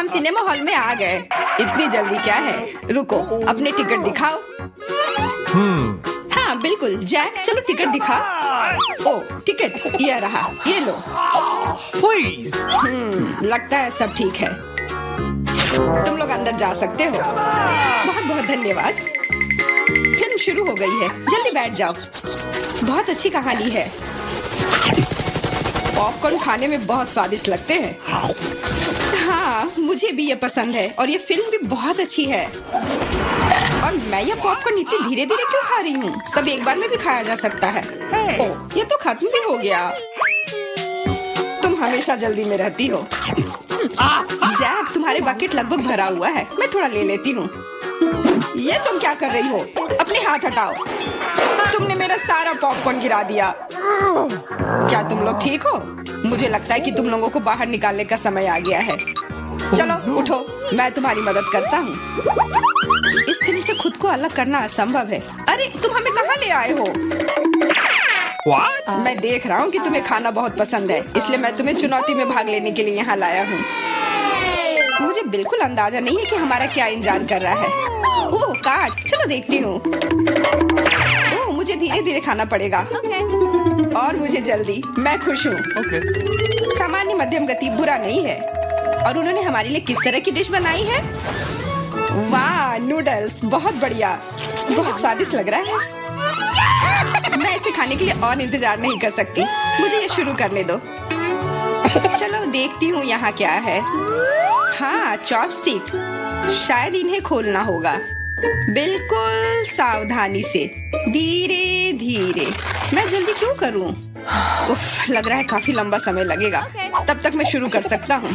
हम cinema hall में आ गए। इतनी जल्दी क्या है? रुको, अपने टिकट दिखाओ। हाँ बिल्कुल जैक, चलो टिकट दिखा। ओ टिकट ये रहा, ये लो। Please. लगता है सब ठीक है, तुम लोग अंदर जा सकते हो। बहुत बहुत धन्यवाद। फिल्म शुरू हो गई है, जल्दी बैठ जाओ। बहुत अच्छी कहानी है। पॉपकॉर्न खाने में बहुत स्वादिष्ट लगते हैं। हाँ मुझे भी ये पसंद है और ये फिल्म भी बहुत अच्छी है। और मैं ये पॉपकॉर्न इतनी धीरे धीरे क्यों खा रही हूँ? सब एक बार में भी खाया जा सकता है। ओह, ये तो खत्म भी हो गया। तुम हमेशा जल्दी में रहती हो। जैक, तुम्हारे बकेट लगभग भरा हुआ है, मैं थोड़ा ले लेती हूँ। ये तुम क्या कर रही हो? अपने हाथ हटाओ, तुमने मेरा सारा पॉपकॉर्न गिरा दिया। क्या तुम लोग ठीक हो? मुझे लगता है कि तुम लोगों को बाहर निकालने का समय आ गया है। चलो उठो, मैं तुम्हारी मदद करता हूँ। इस फिल्म से खुद को अलग करना असंभव है। अरे तुम हमें कहाँ ले आए हो? What? मैं देख रहा हूँ कि तुम्हें खाना बहुत पसंद है, इसलिए मैं तुम्हें चुनौती में भाग लेने के लिए यहाँ लाया हूँ। मुझे बिल्कुल अंदाजा नहीं है कि हमारा क्या इंतजार कर रहा है। ओह कार्ड्स, चलो देखती हूँ। ओह मुझे धीरे धीरे खाना पड़ेगा। और मुझे जल्दी, मैं खुश हूँ। Okay. सामान्य मध्यम गति बुरा नहीं है। और उन्होंने हमारे लिए किस तरह की डिश बनाई है? वाह नूडल्स, बहुत बढ़िया, बहुत स्वादिष्ट लग रहा है। मैं इसे खाने के लिए और इंतजार नहीं कर सकती, मुझे ये शुरू करने दो। चलो देखती हूँ यहाँ क्या है। हाँ चॉपस्टिक, शायद इन्हें खोलना होगा। बिल्कुल सावधानी से, धीरे धीरे। मैं जल्दी क्यों करूँ? उफ, लग रहा है काफी लंबा समय लगेगा। तब तक मैं शुरू कर सकता हूँ।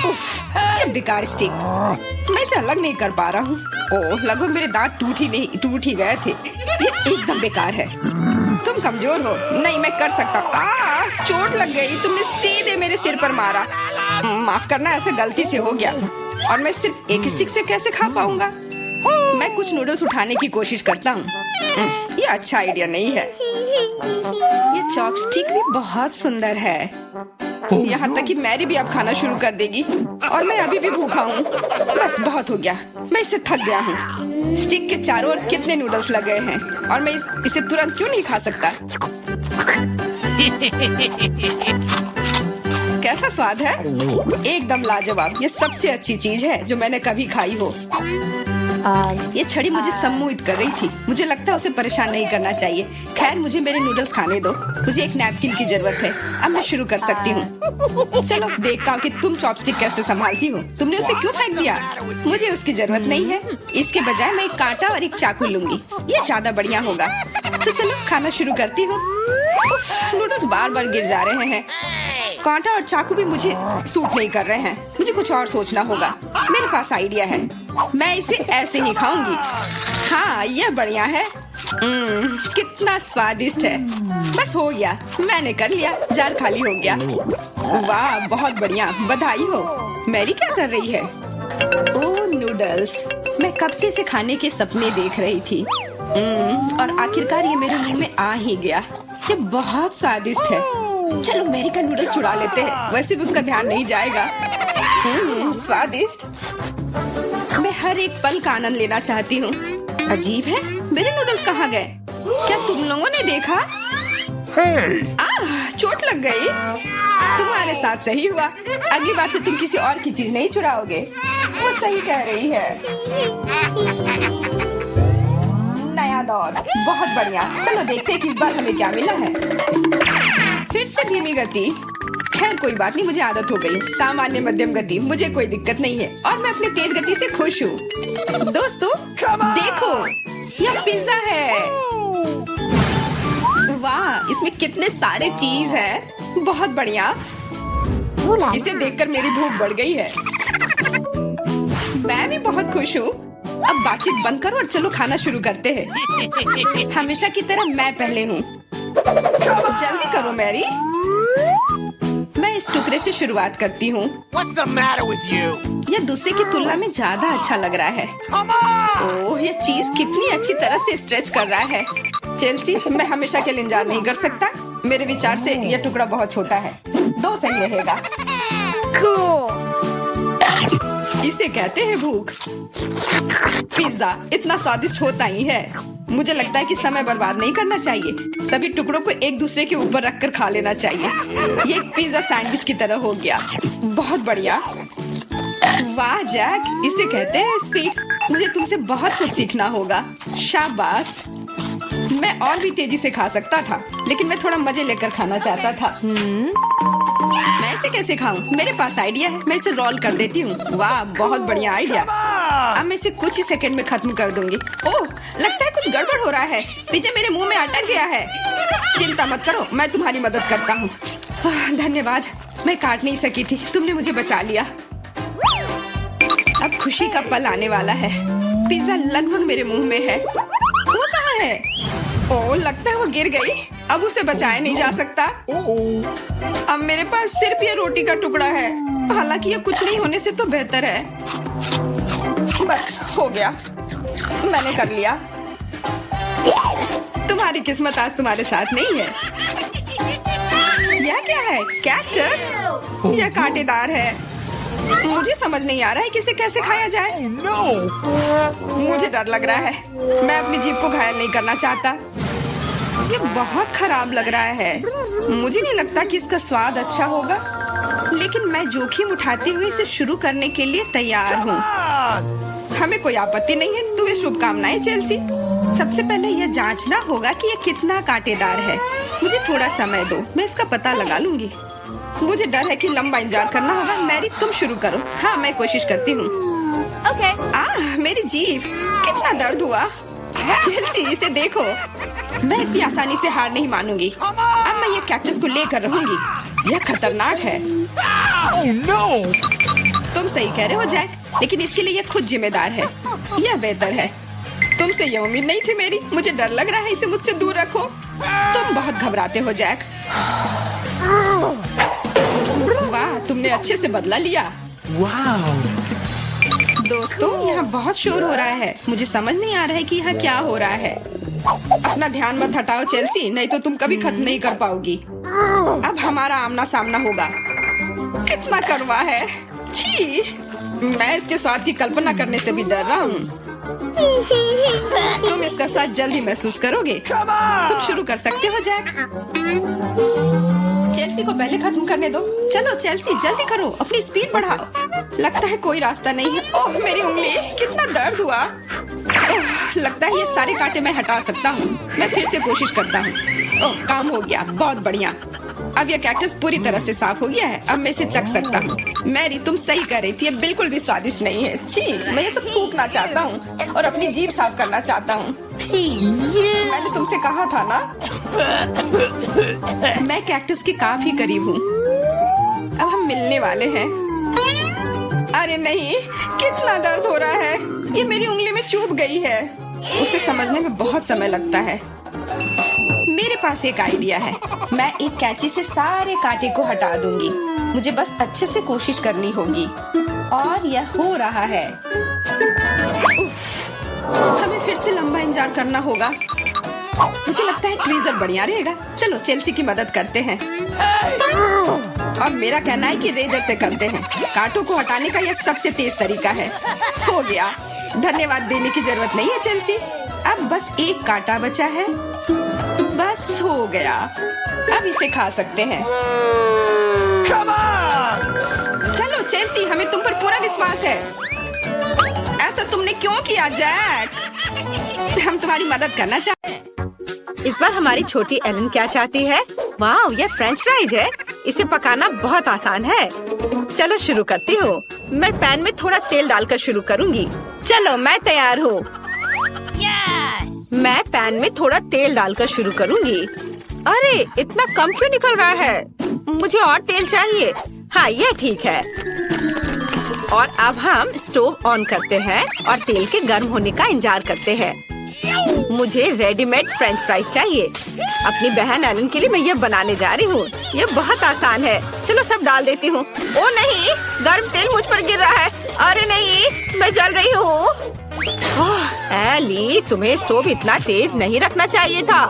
उफ, ये बेकार स्टिक, मैं इसे अलग नहीं कर पा रहा हूँ। ओह, लगभग मेरे दांत टूट ही गए थे। ये एकदम बेकार है। तुम कमजोर हो। नहीं, मैं कर सकता हूँ। चोट लग गई, तुमने सीधे मेरे सिर पर मारा। माफ करना, ऐसे गलती से हो गया। और मैं सिर्फ एक स्टिक से कैसे खा पाऊंगा? मैं कुछ नूडल्स उठाने की कोशिश करता हूँ। ये अच्छा आइडिया नहीं है। ये चॉपस्टिक भी बहुत सुंदर है। यहाँ तक कि मैरी भी अब खाना शुरू कर देगी और मैं अभी भी भूखा हूँ। बस बहुत हो गया, मैं इससे थक गया हूँ। स्टिक के चारों ओर कितने नूडल्स लगे हैं और मैं इसे तुरंत क्यों नहीं खा सकता? कैसा स्वाद है? एकदम लाजवाब। ये सबसे अच्छी चीज है जो मैंने कभी खाई हो। ये छड़ी मुझे सम्मोहित कर रही थी। मुझे लगता है उसे परेशान नहीं करना चाहिए। खैर, मुझे मेरे नूडल्स खाने दो। मुझे एक नैपकिन की जरूरत है। अब मैं शुरू कर सकती हूँ। चलो देखता हूँ कि तुम चॉपस्टिक कैसे संभालती हो। तुमने उसे क्यों फेंक दिया? मुझे उसकी जरूरत नहीं है। इसके बजाय मैं एक कांटा और एक चाकू लूंगी, ये ज्यादा बढ़िया होगा। तो चलो खाना शुरू करती हूँ। नूडल्स बार बार गिर जा रहे हैं। कांटा और चाकू भी मुझे सूट नहीं कर रहे हैं। मुझे कुछ और सोचना होगा। मेरे पास आइडिया है। मैं इसे ऐसे ही खाऊंगी। हाँ, यह बढ़िया है। कितना स्वादिष्ट है। बस हो गया, मैंने कर लिया। जार खाली हो गया। वाह, बहुत बढ़िया, बधाई हो। मैरी क्या कर रही है? ओह नूडल्स, मैं कब से इसे खाने के सपने देख रही थी। और आखिरकार ये मेरे मुंह में आ ही गया। ये बहुत स्वादिष्ट है। चलो मैरी का नूडल्स चुरा लेते हैं, वैसे भी उसका ध्यान नहीं जाएगा। स्वादिष्ट। मैं हर एक पल का आनंद लेना चाहती हूँ। अजीब है, मेरे नूडल्स कहाँ गए? क्या तुम लोगों ने देखा? चोट लग गई। तुम्हारे साथ सही हुआ। अगली बार से तुम किसी और की चीज नहीं चुराओगे। वो सही कह रही है। नया दौर, बहुत बढ़िया। चलो देखते हैं कि इस बार हमें क्या मिला है। फिर से धीमी गति। खैर कोई बात नहीं, मुझे आदत हो गई। सामान्य मध्यम गति, मुझे कोई दिक्कत नहीं है और मैं अपनी तेज गति से खुश हूँ। दोस्तों देखो, यह पिज्जा है। वाह, इसमें कितने सारे चीज हैं। बहुत बढ़िया। इसे देखकर मेरी भूख बढ़ गई है। मैं भी बहुत खुश हूँ। अब बातचीत बंद करो और चलो खाना शुरू करते हैं। हमेशा की तरह मैं पहले हूँ। जल्दी करो मैरी। मैं इस टुकड़े से शुरुआत करती हूँ। What's the matter with you? यह दूसरे की तुलना में ज्यादा अच्छा लग रहा है। Come on! ओह, यह चीज कितनी अच्छी तरह से स्ट्रेच कर रहा है। चेल्सी, मैं हमेशा के लिए इंतजार नहीं कर सकता। मेरे विचार से यह टुकड़ा बहुत छोटा है। 2 सही रहेगा। Cool. इसे कहते हैं भूख। पिज्जा इतना स्वादिष्ट होता ही है। मुझे लगता है कि समय बर्बाद नहीं करना चाहिए। सभी टुकड़ों को एक दूसरे के ऊपर रखकर खा लेना चाहिए। ये एक पिज्जा सैंडविच की तरह हो गया। बहुत बढ़िया। वाह जैक, इसे कहते हैं स्पीड। मुझे तुमसे बहुत कुछ सीखना होगा। शाबाश। मैं और भी तेजी से खा सकता था, लेकिन मैं थोड़ा मजे लेकर खाना चाहता था। मैं इसे कैसे खाऊं? मेरे पास आइडिया है। मैं इसे रोल कर देती हूँ। वाह, बहुत बढ़िया आइडिया। अब मैं इसे कुछ ही सेकंड में खत्म कर दूंगी। ओह, लगता है कुछ गड़बड़ हो रहा है। पिज्जा मेरे मुंह में अटक गया है। चिंता मत करो, मैं तुम्हारी मदद करता हूँ। धन्यवाद। मैं काट नहीं सकी थी, तुमने मुझे बचा लिया। अब खुशी का पल आने वाला है। पिज्जा लगभग मेरे मुंह में है। वो कहाँ है? ओह, लगता है वो गिर गई। अब उसे बचाया नहीं जा सकता। अब मेरे पास सिर्फ ये रोटी का टुकड़ा है। हालांकि ये कुछ नहीं होने से तो बेहतर है। बस हो गया, मैंने कर लिया। तुम्हारी किस्मत आज तुम्हारे साथ नहीं है। यह क्या है? कैक्टस? यह कांटेदार है। मुझे समझ नहीं आ रहा है कि इसे कैसे खाया जाए। मुझे डर लग रहा है। मैं अपनी जीभ को घायल नहीं करना चाहता। ये बहुत खराब लग रहा है। मुझे नहीं लगता कि इसका स्वाद अच्छा होगा, लेकिन मैं जोखिम उठाते हुए इसे शुरू करने के लिए तैयार हूँ। हमें कोई आपत्ति नहीं है। तुम्हें शुभकामनाएं चेल्सी। सबसे पहले यह जांचना होगा कि यह कितना कांटेदार है। मुझे थोड़ा समय दो, मैं इसका पता लगा लूंगी। मुझे डर है कि लंबा इंतजार करना होगा। मैरी, तुम शुरू करो। हाँ, मैं कोशिश करती हूँ। ओके। मेरी जीभ, कितना दर्द हुआ। चेल्सी, इसे देखो। मैं इतनी आसानी से हार नहीं मानूंगी। अब मैं ये कैक्टस को लेकर रहूंगी। यह खतरनाक है। तुम सही कह रहे हो जैक, लेकिन इसके लिए यह खुद जिम्मेदार है। यह बेहतर है। तुमसे यह उम्मीद नहीं थी मेरी। मुझे डर लग रहा है। इसे मुझसे दूर रखो। तुम बहुत घबराते हो जैक। वाह, तुमने अच्छे से बदला लिया। दोस्तों, यहाँ बहुत शोर हो रहा है। मुझे समझ नहीं आ रहा है कि यहाँ क्या हो रहा है। अपना ध्यान मत हटाओ चेल्सी, नहीं तो तुम कभी खत्म नहीं कर पाओगी। अब हमारा आमना सामना होगा। कितना कड़वा है। छी, मैं इसके स्वाद की कल्पना करने से भी डर रहा हूँ। तुम इसका स्वाद जल्दी महसूस करोगे। तुम शुरू कर सकते हो जैक। चेल्सी को पहले खत्म करने दो। चलो चेल्सी, जल्दी करो, अपनी स्पीड बढ़ाओ। लगता है कोई रास्ता नहीं है। ओह, मेरी उंगली, कितना दर्द हुआ। ओह, लगता है ये सारे कांटे मैं हटा सकता हूँ। मैं फिर से कोशिश करता हूँ। ओह, काम हो गया। बहुत बढ़िया। अब यह कैक्टस पूरी तरह से साफ हो गया है। अब मैं इसे चख सकता हूँ। मैरी, तुम सही कर रही थी। ये बिल्कुल भी स्वादिष्ट नहीं है। छी, मैं ये सब थूकना चाहता हूँ और अपनी जीभ साफ करना चाहता हूँ। मैंने तुमसे कहा था ना। मैं कैक्टस के काफी करीब हूँ। अब हम मिलने वाले हैं। अरे नहीं, कितना दर्द हो रहा है। ये मेरी उंगली में चुभ गई है। उसे समझने में बहुत समय लगता है। मेरे पास एक आइडिया है। मैं एक कैंची से सारे कांटे को हटा दूंगी। मुझे बस अच्छे से कोशिश करनी होगी। और यह हो रहा है। उफ, हमें फिर से लंबा इंतजार करना होगा। मुझे लगता है ट्वीजर बढ़िया रहेगा। चलो चेल्सी की मदद करते हैं। अब मेरा कहना है कि रेजर से करते हैं। कांटों को हटाने का यह सबसे तेज तरीका है। हो गया। धन्यवाद देने की जरूरत नहीं है चेल्सी। अब बस एक कांटा बचा है। बस हो गया। अब इसे खा सकते हैं। चलो चेल्सी, हमें तुम पर पूरा विश्वास है। ऐसा तुमने क्यों किया जैक? हम तुम्हारी मदद करना चाहते हैं। इस बार हमारी छोटी एलन क्या चाहती है? वाह, ये फ्रेंच फ्राइज है। इसे पकाना बहुत आसान है। चलो शुरू करती हूँ। मैं पैन में थोड़ा तेल डालकर शुरू करूँगी। चलो, मैं तैयार हूँ। मैं पैन में थोड़ा तेल डालकर शुरू करूँगी। अरे, इतना कम क्यों निकल रहा है? मुझे और तेल चाहिए। हाँ, ये ठीक है। और अब हम स्टोव ऑन करते हैं और तेल के गर्म होने का इंतजार करते हैं। मुझे रेडीमेड फ्रेंच फ्राइज चाहिए। अपनी बहन एलन के लिए मैं ये बनाने जा रही हूँ। ये बहुत आसान है। चलो सब डाल देती हूँ। ओ नहीं, गर्म तेल मुझ पर गिर रहा है। अरे नहीं, मैं जल रही हूँ। एली, तुम्हें स्टोव इतना तेज नहीं रखना चाहिए था।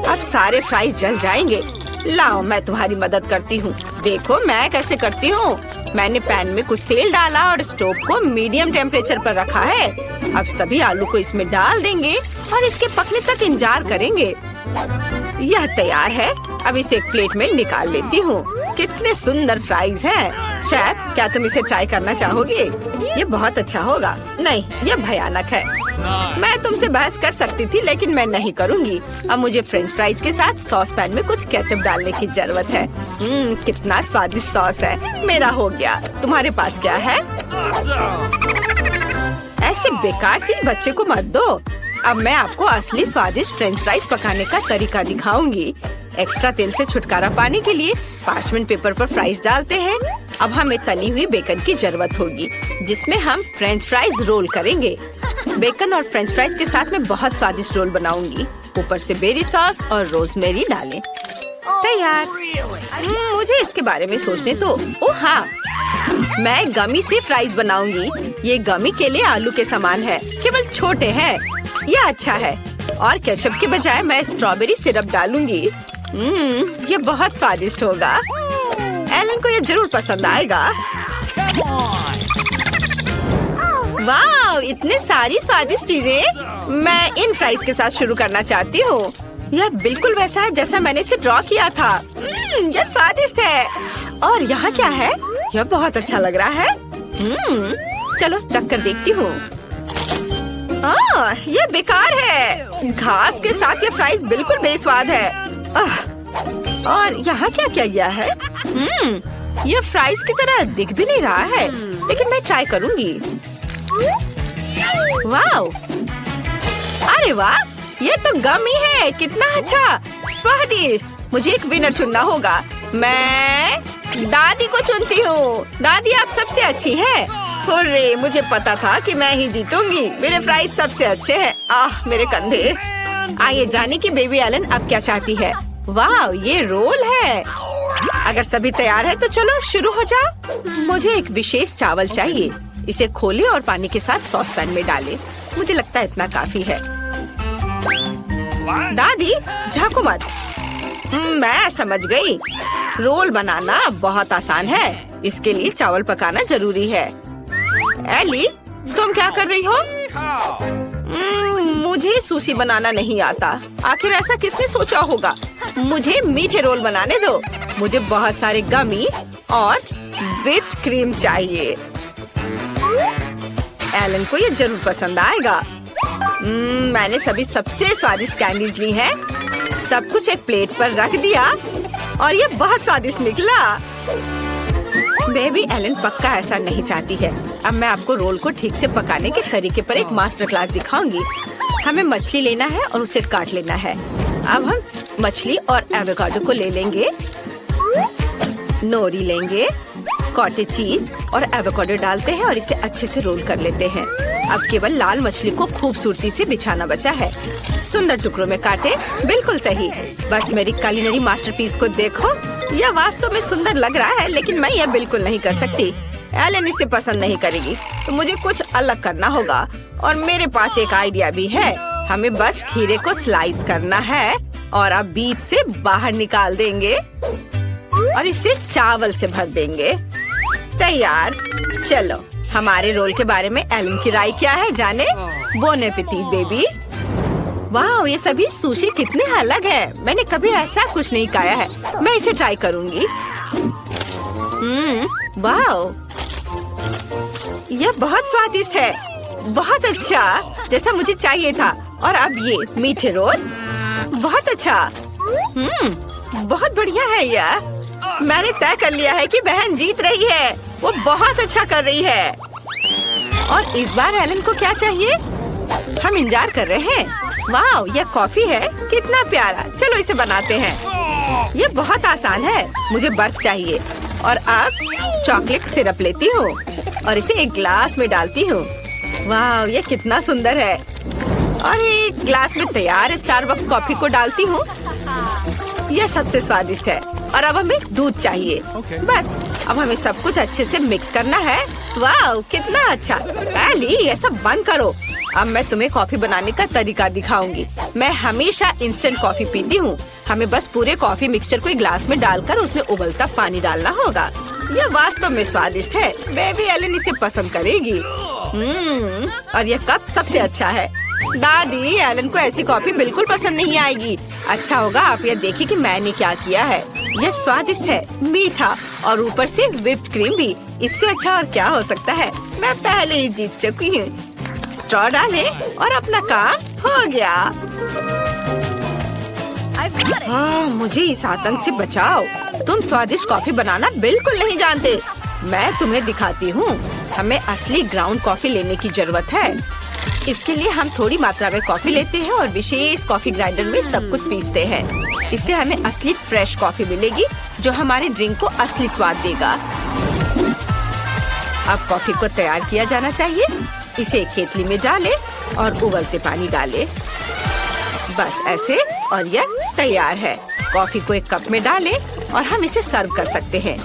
अब सारे फ्राइज जल जाएंगे। लाओ, मैं तुम्हारी मदद करती हूँ। देखो मैं कैसे करती हूँ। मैंने पैन में कुछ तेल डाला और स्टोव को मीडियम टेम्परेचर पर रखा है। अब सभी आलू को इसमें डाल देंगे और इसके पकने तक इंतजार करेंगे। यह तैयार है। अब इसे एक प्लेट में निकाल लेती हूँ। कितने सुंदर फ्राइज हैं। शेफ, क्या तुम इसे ट्राई करना चाहोगे? ये बहुत अच्छा होगा। नहीं, ये भयानक है। मैं तुमसे बहस कर सकती थी, लेकिन मैं नहीं करूँगी। अब मुझे फ्रेंच फ्राइज के साथ सॉस पैन में कुछ केचप डालने की जरूरत है। कितना स्वादिष्ट सॉस है। मेरा हो गया। तुम्हारे पास क्या है? ऐसी बेकार चीज बच्चे को मत दो। अब मैं आपको असली स्वादिष्ट फ्रेंच फ्राइज पकाने का तरीका दिखाऊंगी। एक्स्ट्रा तेल से छुटकारा पाने के लिए पार्चमेंट पेपर पर फ्राइज डालते हैं। अब हमें तली हुई बेकन की जरूरत होगी, जिसमें हम फ्रेंच फ्राइज रोल करेंगे। बेकन और फ्रेंच फ्राइज के साथ मैं बहुत स्वादिष्ट रोल बनाऊंगी। ऊपर से बेरी सॉस और रोजमेरी डालें। तैयार। मुझे इसके बारे में सोचने दो। ओह हाँ, मैं गमी से फ्राइज बनाऊंगी। ये गमी के लिए आलू के समान है, केवल छोटे हैं। यह अच्छा है। और केचप के बजाय मैं स्ट्रॉबेरी सिरप डालूंगी। ये बहुत स्वादिष्ट होगा। एलन को ये जरूर पसंद आएगा। वाह, इतने सारी स्वादिष्ट चीजें। मैं इन फ्राइज के साथ शुरू करना चाहती हूँ। यह बिल्कुल वैसा है जैसा मैंने इसे ड्रॉ किया था। यह स्वादिष्ट है। और यहाँ क्या है? यह बहुत अच्छा लग रहा है। चलो चक्कर देखती हूँ। यह बेकार है। घास के साथ यह फ्राइज बिल्कुल बेस्वाद है। और यहाँ क्या क्या गया है? यह फ्राइज की तरह दिख भी नहीं रहा है, लेकिन मैं ट्राई करूँगी। वाह, अरे वाह, ये तो गमी है। कितना अच्छा, स्वादिष्ट। मुझे एक विनर चुनना होगा। मैं दादी को चुनती हूँ। दादी, आप सबसे अच्छी हैं। हुर्रे, मुझे पता था कि मैं ही जीतूंगी। मेरे फ्राइज सबसे अच्छे हैं। मेरे कंधे। आइए जाने की बेबी एलन अब क्या चाहती है। वाह, ये रोल है। अगर सभी तैयार है तो चलो शुरू हो जाओ। मुझे एक विशेष चावल चाहिए। इसे खोले और पानी के साथ सॉस पैन में डालें। मुझे लगता है इतना काफी है। दादी, झांको मत। मैं समझ गई। रोल बनाना बहुत आसान है। इसके लिए चावल पकाना जरूरी है। एली, तुम क्या कर रही हो? मुझे सुशी बनाना नहीं आता। आखिर ऐसा किसने सोचा होगा? मुझे मीठे रोल बनाने दो। मुझे बहुत सारे गमी और व्हिप्ड क्रीम चाहिए। एलन को ये जरूर पसंद आएगा। मैंने सभी सबसे स्वादिष्ट कैंडीज ली हैं। सब कुछ एक प्लेट पर रख दिया और ये बहुत स्वादिष्ट निकला। बेबी एलन पक्का ऐसा नहीं चाहती है। अब मैं आपको रोल को ठीक से पकाने के तरीके पर एक मास्टर क्लास दिखाऊंगी। हमें मछली लेना है और उसे काट लेना है। अब हम मछली और एवोकाडो को ले लेंगे। नोरी लेंगे, कॉटेज चीज और एवोकाडो डालते हैं और इसे अच्छे से रोल कर लेते हैं। अब केवल लाल मछली को खूबसूरती से बिछाना बचा है। सुंदर टुकड़ों में काटे। बिल्कुल सही। बस मेरी कुलिनरी मास्टरपीस को देखो। यह वास्तव में सुंदर लग रहा है, लेकिन मैं यह बिल्कुल नहीं कर सकती। एलन इसे पसंद नहीं करेगी, तो मुझे कुछ अलग करना होगा। और मेरे पास एक आइडिया भी है। हमें बस खीरे को स्लाइस करना है और अब बीच से बाहर निकाल देंगे और इसे चावल से भर देंगे। तैयार। चलो, हमारे रोल के बारे में एलन की राय क्या है जाने। Bone appétit baby. वाह, ये सभी सुशी कितने अलग है। मैंने कभी ऐसा कुछ नहीं खाया है। मैं इसे ट्राई करूंगी। वाह, यह बहुत स्वादिष्ट है। बहुत अच्छा, जैसा मुझे चाहिए था। और अब ये मीठे रोल। बहुत अच्छा। बहुत बढ़िया है यह। मैंने तय कर लिया है कि बहन जीत रही है। वो बहुत अच्छा कर रही है। और इस बार एलन को क्या चाहिए? हम इंतजार कर रहे हैं। वाह, यह कॉफी है। कितना प्यारा। चलो इसे बनाते हैं। ये बहुत आसान है। मुझे बर्फ चाहिए और अब चॉकलेट सिरप लेती हूँ और इसे एक ग्लास में डालती हूँ। वाह, ये कितना सुंदर है। और एक ग्लास में तैयार स्टारबक्स कॉफी को डालती हूँ। यह सबसे स्वादिष्ट है। और अब हमें दूध चाहिए। बस, अब हमें सब कुछ अच्छे से मिक्स करना है। वाह, कितना अच्छा। एली, ये सब बंद करो। अब मैं तुम्हें कॉफी बनाने का तरीका दिखाऊंगी। मैं हमेशा इंस्टेंट कॉफी पीती हूँ। हमें बस पूरे कॉफी मिक्सचर को एक ग्लास में डालकर उसमें उबलता पानी डालना होगा। ये वास्तव में स्वादिष्ट है। बेबी एलन इसे पसंद करेगी। और ये कप सबसे अच्छा है। दादी, एलन को ऐसी कॉफी बिल्कुल पसंद नहीं आएगी। अच्छा होगा आप ये देखिए कि मैंने क्या किया है। यह स्वादिष्ट है, मीठा और ऊपर से व्हिप्ड क्रीम भी। इससे अच्छा और क्या हो सकता है। मैं पहले ही जीत चुकी हूँ। स्ट्रॉ डालें और अपना काम हो गया। मुझे इस आतंक से बचाओ। तुम स्वादिष्ट कॉफी बनाना बिल्कुल नहीं जानते। मैं तुम्हें दिखाती हूँ। हमें असली ग्राउंड कॉफी लेने की जरूरत है। इसके लिए हम थोड़ी मात्रा में कॉफी लेते हैं और विशेष कॉफी ग्राइंडर में सब कुछ पीसते हैं। इससे हमें असली फ्रेश कॉफी मिलेगी जो हमारे ड्रिंक को असली स्वाद देगा। अब कॉफी को तैयार किया जाना चाहिए। इसे केतली में डालें और उबलते पानी डालें। बस ऐसे और यह तैयार है। कॉफी को एक कप में डालें और हम इसे सर्व कर सकते हैं।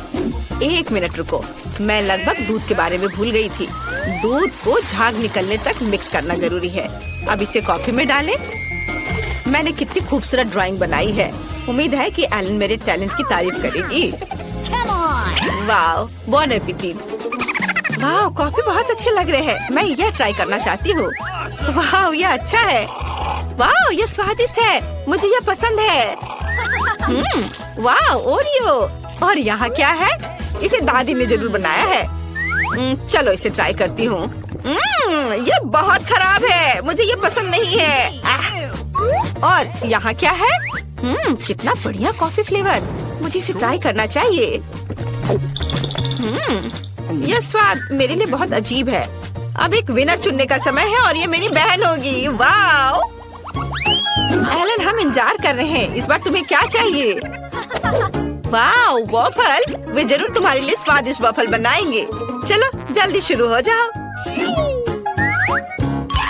1 मिनट रुको, मैं लगभग दूध के बारे में भूल गई थी। दूध को झाग निकलने तक मिक्स करना जरूरी है। अब इसे कॉफी में डालें। मैंने कितनी खूबसूरत ड्राइंग बनाई है। उम्मीद है कि एलन मेरे टैलेंट की तारीफ करेगी। वाओ, बॉन एपेटिट। वाओ, कॉफी बहुत अच्छे लग रहे हैं। मैं यह ट्राई करना चाहती हूँ। वाओ, यह अच्छा है। वाओ, यह स्वादिष्ट है। मुझे यह पसंद है। Wow, Oreo. और यहाँ क्या है? इसे दादी ने जरूर बनाया है। चलो इसे ट्राई करती हूँ। ये बहुत खराब है। मुझे ये पसंद नहीं है। और यहाँ क्या है? कितना बढ़िया कॉफी फ्लेवर। मुझे इसे ट्राई करना चाहिए। यह स्वाद मेरे लिए बहुत अजीब है। अब एक विनर चुनने का समय है और ये मेरी बहन होगी। वाओ एलन, हम इंतजार कर रहे हैं। इस बार तुम्हें क्या चाहिए? Wow, waffle. वे जरूर तुम्हारे लिए स्वादिष्ट वॉफल बनाएंगे। चलो जल्दी शुरू हो जाओ।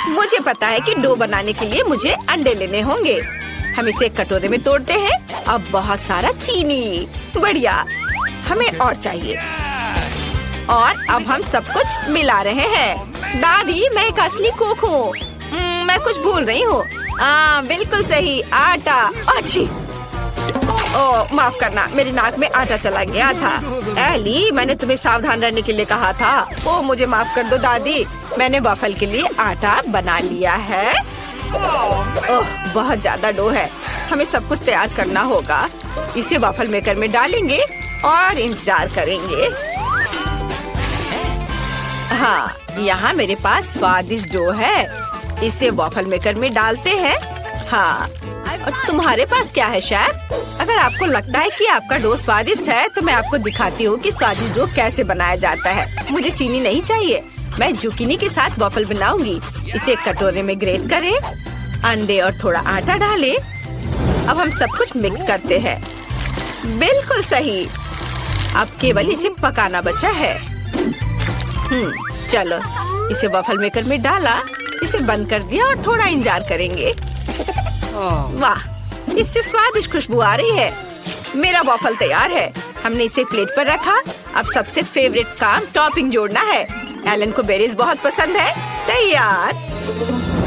मुझे पता है कि डो बनाने के लिए मुझे अंडे लेने होंगे। हम इसे एक कटोरे में तोड़ते हैं। अब बहुत सारा चीनी। बढ़िया, हमें और चाहिए। और अब हम सब कुछ मिला रहे हैं। दादी, मैं एक असली कुक हूँ। मैं कुछ भूल रही हूँ। बिल्कुल सही, आटा। अच्छी। ओह, माफ करना, मेरी नाक में आटा चला गया था। एली, मैंने तुम्हें सावधान रहने के लिए कहा था। ओह, मुझे माफ कर दो दादी। मैंने वॉफल के लिए आटा बना लिया है। ओह, बहुत ज्यादा डो है। हमें सब कुछ तैयार करना होगा। इसे वॉफल मेकर में डालेंगे और इंतजार करेंगे। हाँ, यहाँ मेरे पास स्वादिष्ट डो है। इसे वॉफल मेकर में डालते हैं। हाँ, और तुम्हारे पास क्या है शेफ? अगर आपको लगता है कि आपका डो स्वादिष्ट है तो मैं आपको दिखाती हूँ कि स्वादिष्ट डो कैसे बनाया जाता है। मुझे चीनी नहीं चाहिए। मैं जुकीनी के साथ वॉफल बनाऊंगी। इसे एक कटोरे में ग्रेट करें, अंडे और थोड़ा आटा डालें। अब हम सब कुछ मिक्स करते हैं। बिल्कुल सही। अब केवल इसे पकाना बचा है। चलो, इसे वॉफल मेकर में डाला, इसे बंद कर दिया और थोड़ा इंतजार करेंगे। वाह, इससे स्वादिष्ट खुशबू आ रही है। मेरा वॉफल तैयार है। हमने इसे प्लेट पर रखा। अब सबसे फेवरेट काम टॉपिंग जोड़ना है। एलन को बेरीज बहुत पसंद है। तैयार।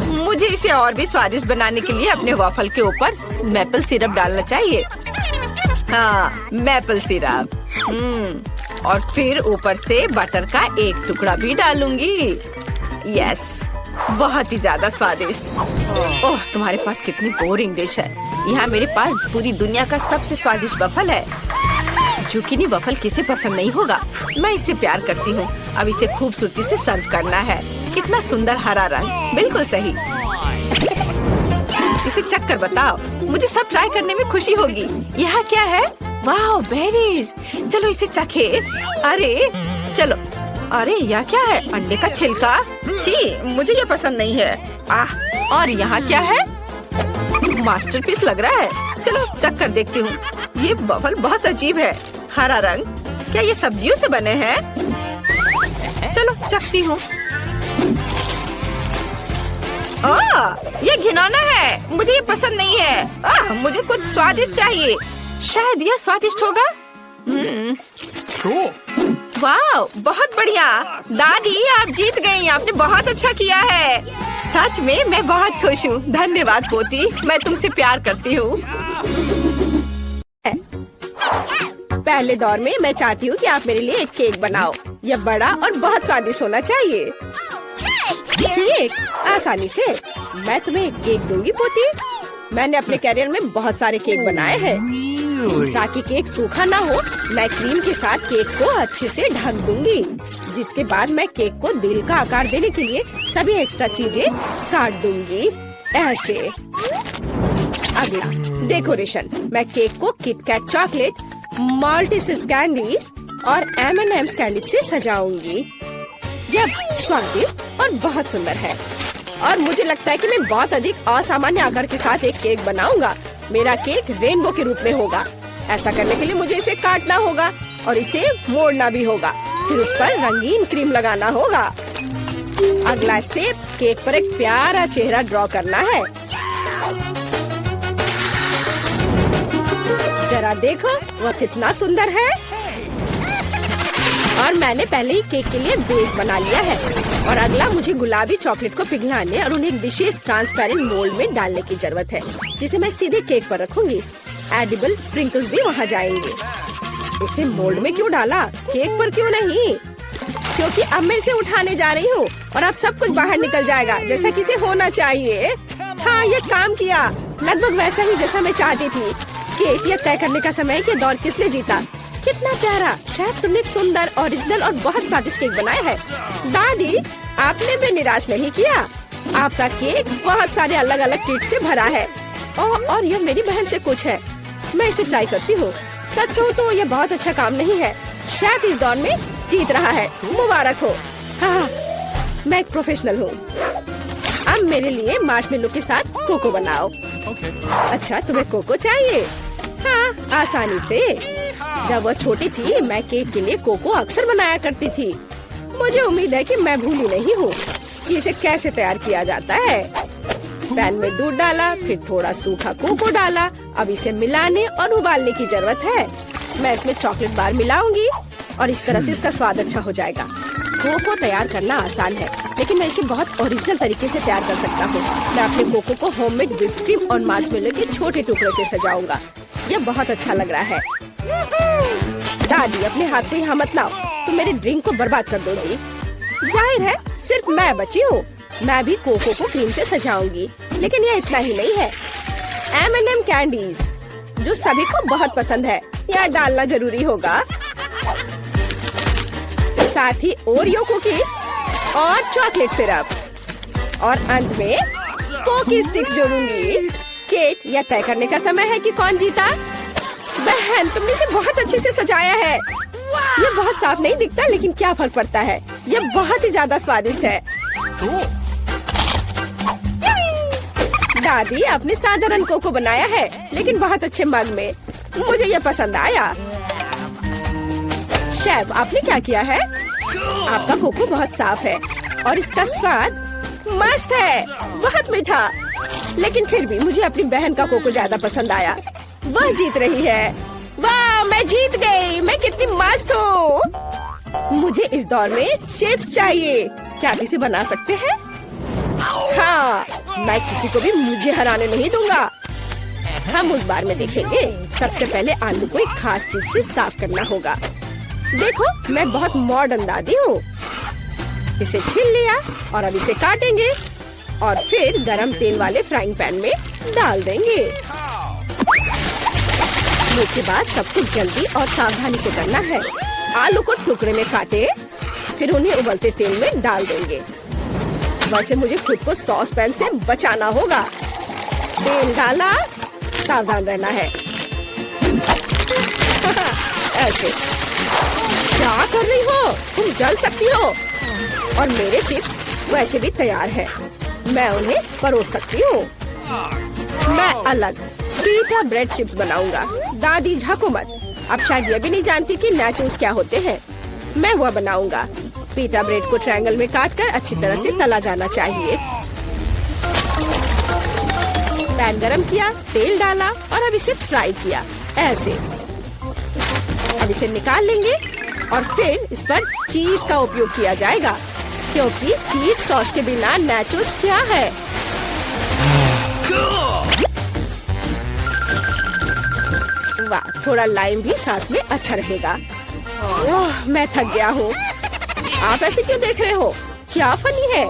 मुझे इसे और भी स्वादिष्ट बनाने के लिए अपने वॉफल के ऊपर मैपल सिरप डालना चाहिए। हाँ, मैपल सिरप। और फिर ऊपर से बटर का एक टुकड़ा भी डालूंगी। यस, बहुत ही ज्यादा स्वादिष्ट। ओह, तुम्हारे पास कितनी बोरिंग डिश है। यहाँ मेरे पास पूरी दुनिया का सबसे स्वादिष्ट वफल है। जुकीनी वफल किसे पसंद नहीं होगा। मैं इससे प्यार करती हूँ। अब इसे खूबसूरती से सर्व करना है। कितना सुंदर हरा रंग। बिल्कुल सही। इसे चख कर बताओ। मुझे सब ट्राई करने में खुशी होगी। यहाँ क्या है? वाह, बेरीज। चलो इसे चखे। अरे चलो। अरे यह क्या है? अंडे का छिलका। छी, मुझे ये पसंद नहीं है। आह, और यहाँ क्या है? मास्टरपीस लग रहा है। चलो चख कर देखती हूँ। ये वफल बहुत अजीब है। हरा रंग। क्या ये सब्जियों से बने हैं? चलो चखती हूँ। ये घिनौना है। मुझे ये पसंद नहीं है। मुझे कुछ स्वादिष्ट चाहिए। शायद यह स्वादिष्ट होगा। वाह, बहुत बढ़िया। दादी, आप जीत गई। आपने बहुत अच्छा किया है। सच में मैं बहुत खुश हूँ। धन्यवाद पोती। मैं तुमसे प्यार करती हूँ। पहले दौर में मैं चाहती हूँ कि आप मेरे लिए एक केक बनाओ। यह बड़ा और बहुत स्वादिष्ट होना चाहिए। केक आसानी से। मैं तुम्हें एक केक दूंगी पोती। मैंने अपने कैरियर में बहुत सारे केक बनाए हैं। Really? ताकि केक सूखा ना हो, मैं क्रीम के साथ केक को अच्छे से ढक दूंगी, जिसके बाद मैं केक को दिल का आकार देने के लिए सभी एक्स्ट्रा चीजें काट दूंगी ऐसे। अगला डेकोरेशन। मैं केक को किटकैट चॉकलेट, मल्टीसिस कैंडीज और M&M's कैंडी से सजाऊंगी। यह स्वादिष्ट और बहुत सुंदर है और मुझे लगता है कि मैं बहुत अधिक असामान्य आकार के साथ एक केक बनाऊंगा। मेरा केक रेनबो के रूप में होगा। ऐसा करने के लिए मुझे इसे काटना होगा और इसे मोड़ना भी होगा। फिर उस पर रंगीन क्रीम लगाना होगा। अगला स्टेप, केक पर एक प्यारा चेहरा ड्रॉ करना है। जरा देखो वह कितना सुंदर है। और मैंने पहले ही केक के लिए बेस बना लिया है। और अगला मुझे गुलाबी चॉकलेट को पिघलाने और उन्हें एक विशेष ट्रांसपेरेंट मोल्ड में डालने की जरूरत है, जिसे मैं सीधे केक पर रखूंगी। एडिबल स्प्रिंकल्स भी वहाँ जाएंगे। इसे मोल्ड में क्यों डाला, केक पर क्यों नहीं? क्योंकि अब मैं इसे उठाने जा रही हूँ और अब सब कुछ बाहर निकल जाएगा जैसा कि इसे होना चाहिए। हाँ, ये काम किया, लगभग वैसा ही जैसा मैं चाहती थी। केक यह तय करने का समय है कि दौर किसने जीता। कितना प्यारा। शायद तुमने एक सुंदर, ओरिजिनल और बहुत स्वादिष्ट केक बनाया है। दादी, आपने भी निराश नहीं किया। आपका केक बहुत सारे अलग अलग ट्रीट से भरा है। और यह मेरी बहन से कुछ है। मैं इसे ट्राई करती हूँ। सच कहूँ तो यह बहुत अच्छा काम नहीं है। शेफ इस दौर में जीत रहा है। मुबारक हो। हाँ, मैं एक प्रोफेशनल हूँ। अब मेरे लिए मार्शमेलो के साथ कोको बनाओ। अच्छा, तुम्हें कोको चाहिए? हाँ, आसानी से। जब वह छोटी थी मैं केक के लिए कोको अक्सर बनाया करती थी। मुझे उम्मीद है कि मैं भूली नहीं हूँ कि इसे कैसे तैयार किया जाता है। पैन में दूध डाला, फिर थोड़ा सूखा कोको डाला। अब इसे मिलाने और उबालने की जरूरत है। मैं इसमें चॉकलेट बार मिलाऊंगी और इस तरह से इसका स्वाद अच्छा हो जाएगा। कोको तैयार करना आसान है, लेकिन मैं इसे बहुत ओरिजिनल तरीके से तैयार कर सकता हूँ। मैं अपने कोको को होममेड व्हिप्ड क्रीम और मार्शमेलो के छोटे टुकड़ों से सजाऊंगा। यह बहुत अच्छा लग रहा है। दादी, अपने हाथ को यहाँ मत लाओ, तुम मेरे ड्रिंक को बर्बाद कर दोगी। जाहिर है सिर्फ मैं बची हूँ। मैं भी कोको को क्रीम से सजाऊंगी, लेकिन यह इतना ही नहीं है। M&M कैंडीज, जो सभी को बहुत पसंद है, यह डालना जरूरी होगा। साथ ही ओरियो कुकीज और चॉकलेट सिरप और अंत में पोकी स्टिक्स जोड़ूंगी। केक, यह तय करने का समय है कि कौन जीता। बहन, तुमने इसे बहुत अच्छे से सजाया है। यह बहुत साफ नहीं दिखता, लेकिन क्या फर्क पड़ता है, यह बहुत ही ज्यादा स्वादिष्ट है। दादी, आपने साधारण कोको बनाया है, लेकिन बहुत अच्छे मग में। मुझे यह पसंद आया। शेफ, आपने क्या किया है? आपका कोको बहुत साफ है और इसका स्वाद मस्त है, बहुत मीठा। लेकिन फिर भी मुझे अपनी बहन का कोको ज्यादा पसंद आया। वह जीत रही है। वाह, मैं जीत गई। मैं कितनी मस्त हूँ। मुझे इस दौर में चिप्स चाहिए। क्या आप इसे बना सकते हैं? हाँ, मैं किसी को भी मुझे हराने नहीं दूंगा। हम उस बार में देखेंगे। सबसे पहले आलू को एक खास चीज से साफ करना होगा। देखो, मैं बहुत मॉडर्न दादी हूँ। इसे छील लिया और अब इसे काटेंगे और फिर गरम तेल वाले फ्राइंग पैन में डाल देंगे। इसके बाद सब कुछ जल्दी और सावधानी से करना है। आलू को टुकड़े में काटे, फिर उन्हें उबलते तेल में डाल देंगे। वैसे मुझे खुद को सॉस पैन से बचाना होगा। तेल डाला, सावधान रहना है। ऐसे। क्या कर रही हो? तुम जल सकती हो। और मेरे चिप्स वैसे भी तैयार हैं। मैं उन्हें परोस सकती हूँ। मैं अलग पीटा ब्रेड चिप्स बनाऊंगा। दादी, झाको मत। अब शायद ये भी नहीं जानती कि नाचोस क्या होते हैं। मैं वह बनाऊंगा। पीटा ब्रेड को ट्रायंगल में काटकर अच्छी तरह से तला जाना चाहिए। पैन गरम किया, तेल डाला और अब इसे फ्राई किया ऐसे। अब इसे निकाल लेंगे और फिर इस पर चीज का उपयोग किया जाएगा, क्योंकि चीज सॉस के बिना नाचोस क्या है। वाह, थोड़ा लाइम भी साथ में अच्छा रहेगा। ओह, मैं थक गया हूँ। आप ऐसे क्यों देख रहे हो? क्या फनी है?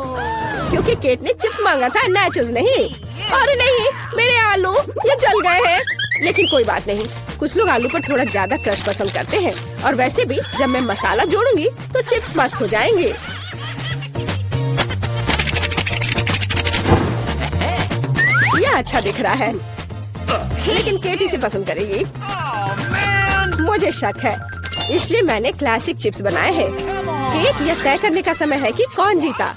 क्योंकि केट ने चिप्स मांगा था, नाचोस नहीं। अरे नहीं, मेरे आलू ये जल गए हैं। लेकिन कोई बात नहीं, कुछ लोग आलू पर थोड़ा ज्यादा क्रश पसंद करते हैं। और वैसे भी जब मैं मसाला जोड़ूंगी तो चिप्स मस्त हो जाएंगे। यह अच्छा दिख रहा है, लेकिन केट इसे पसंद करेगी। मुझे शक है, इसलिए मैंने क्लासिक चिप्स बनाए हैं। केट, यह तय करने का समय है कि कौन जीता।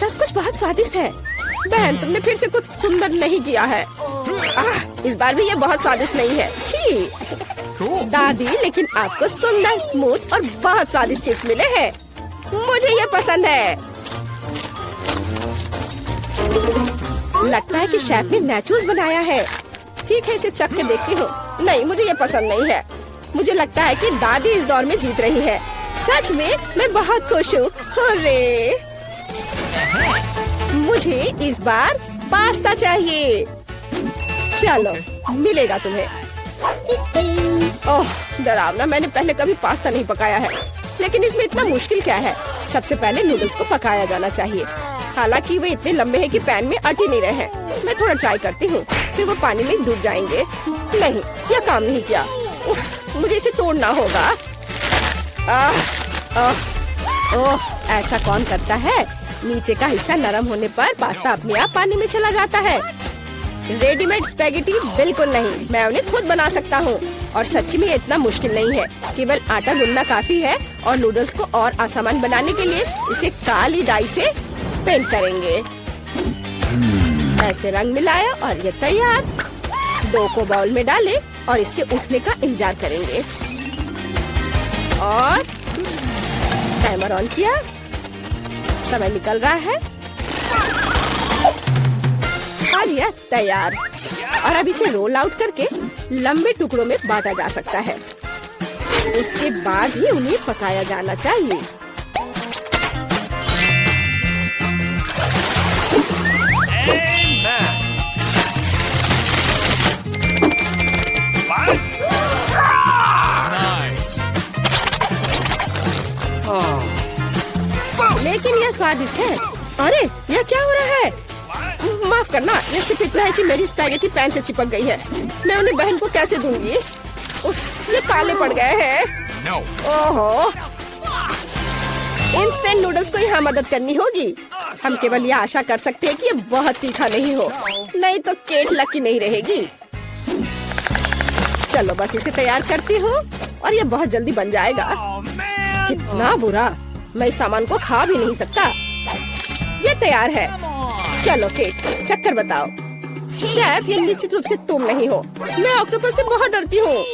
सब कुछ बहुत स्वादिष्ट है। बहन, तुमने फिर से कुछ सुंदर नहीं किया है। इस बार भी ये बहुत स्वादिष्ट नहीं है। छी दादी, लेकिन आपको सुंदर, स्मूथ और बहुत स्वादिष्ट चिप्स मिले हैं। मुझे ये पसंद है। लगता है कि शेफ ने नाचोस बनाया है। ठीक है, इसे चख के देखती हूँ। नहीं, मुझे ये पसंद नहीं है। मुझे लगता है कि दादी इस दौर में जीत रही है। सच में मैं बहुत खुश हूँ। अरे मुझे इस बार पास्ता चाहिए। चलो, मिलेगा तुम्हें। ओह डरावना, मैंने पहले कभी पास्ता नहीं पकाया है। लेकिन इसमें इतना मुश्किल क्या है? सबसे पहले नूडल्स को पकाया जाना चाहिए। हालांकि वे इतने लंबे हैं कि पैन में अट ही नहीं रहे हैं। मैं थोड़ा ट्राई करती हूँ, फिर वो पानी में डूब जाएंगे। नहीं, यह काम नहीं किया। उफ, मुझे इसे तोड़ना होगा। ओह, ऐसा कौन करता है? नीचे का हिस्सा नरम होने पर पास्ता अपने आप पानी में चला जाता है। रेडीमेड स्पैगेटी बिल्कुल नहीं, मैं उन्हें खुद बना सकता हूँ। और सच्ची में ये इतना मुश्किल नहीं है। केवल आटा गूंदना काफी है। और नूडल्स को और आसान बनाने के लिए इसे काली डाई से पेंट करेंगे। ऐसे रंग मिलाया और ये तैयार। डो को बाउल में डालें और इसके उठने का इंतजार करेंगे। और टाइमर ऑन किया। समय निकल रहा है और यह तैयार। और अब इसे रोल आउट करके लंबे टुकड़ों में बांटा जा सकता है। उसके बाद ही उन्हें पकाया जाना चाहिए। लेकिन यह स्वादिष्ट है। अरे यह क्या हो रहा है? माफ करना, यह सिर्फ इतना है कि मेरी स्पैगेटी पैन से चिपक गई है। मैं उन्हें बहन को कैसे दूंगी? उफ, ये काले पड़ गए हैं। No. ओहो, इंस्टेंट नूडल्स को यहाँ मदद करनी होगी। हम केवल यह आशा कर सकते हैं कि ये बहुत तीखा नहीं हो, नहीं तो केट लकी नहीं रहेगी। चलो बस इसे तैयार करती हूँ और ये बहुत जल्दी बन जाएगा। कितना बुरा, मैं इस सामान को खा भी नहीं सकता। ये तैयार है। चलो केट, चक्कर बताओ। शेफ, ये निश्चित रूप से तुम नहीं हो। मैं ऑक्टोपस से बहुत डरती हूँ।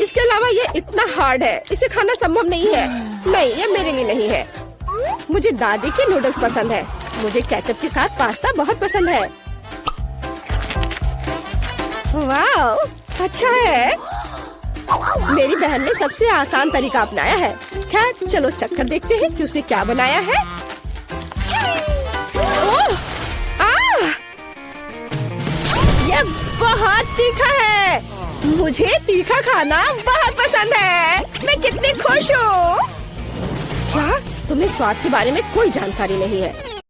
इसके अलावा ये इतना हार्ड है, इसे खाना संभव नहीं है। नहीं, ये मेरे लिए नहीं है। मुझे दादी के नूडल्स पसंद है। मुझे केचप के साथ पास्ता बहुत पसंद है। वाह, अच्छा है। मेरी बहन ने सबसे आसान तरीका अपनाया है। खैर, चलो चक्कर देखते हैं कि उसने क्या बनाया है। ओह, यह बहुत तीखा है। मुझे तीखा खाना बहुत पसंद है। मैं कितनी खुश हूँ। क्या तुम्हें स्वाद के बारे में कोई जानकारी नहीं है?